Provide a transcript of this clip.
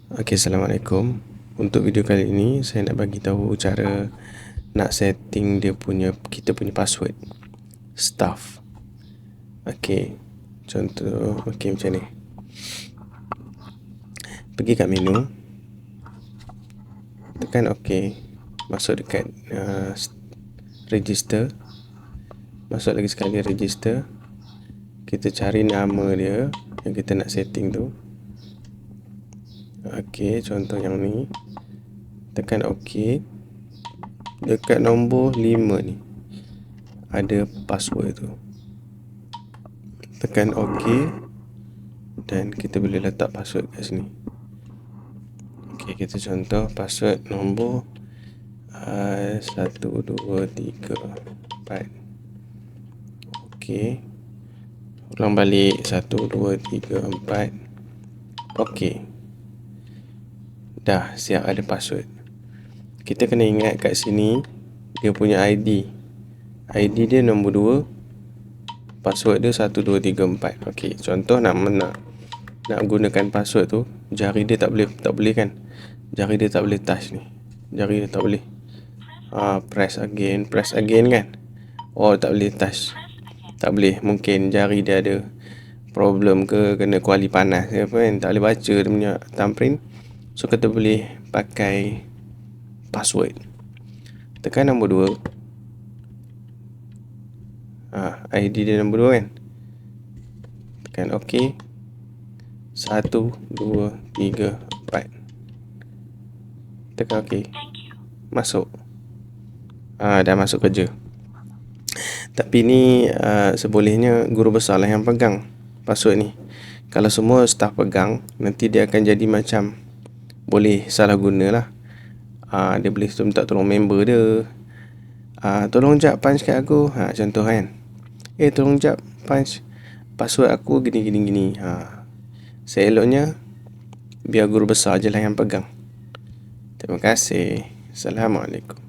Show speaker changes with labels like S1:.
S1: Assalamualaikum. Untuk video kali ini saya nak bagi tahu cara nak setting kita punya password staff. Contoh macam ni. Pergi kat menu, tekan OK, masuk dekat register, masuk lagi sekali register. Kita cari nama dia yang kita nak setting tu. Contoh yang ni. Tekan OK. Dekat nombor 5 ni ada password tu. Tekan OK dan kita boleh letak password kat sini. Kita contoh password nombor 1 2 3 4. Ulang balik 1 2 3 4. Dah siap ada password. Kita kena ingat kat sini dia punya ID dia nombor 2, password dia 1 2 3 4. Contoh nak gunakan password tu, jari dia tak boleh kan? Jari dia tak boleh touch ni. Jari dia tak boleh. Press again kan? Tak boleh touch. Tak boleh, mungkin jari dia ada problem ke, kena kuali panas ke apa kan, tak boleh baca dia punya thumbprint. So kita boleh pakai password. Tekan nombor 2. ID dia nombor 2 kan. Tekan OK. 1 2 3 4. Tekan OK. Masuk. Dah masuk kerja. Tapi ni sebolehnya guru besar lah yang pegang password ni. Kalau semua staff pegang, nanti dia akan jadi macam boleh salah guna lah. Dia boleh minta tolong member dia. Tolong jap punch kat aku. Contoh kan. Tolong jap punch password aku gini. Seeloknya biar guru besar je lah yang pegang. Terima kasih. Assalamualaikum.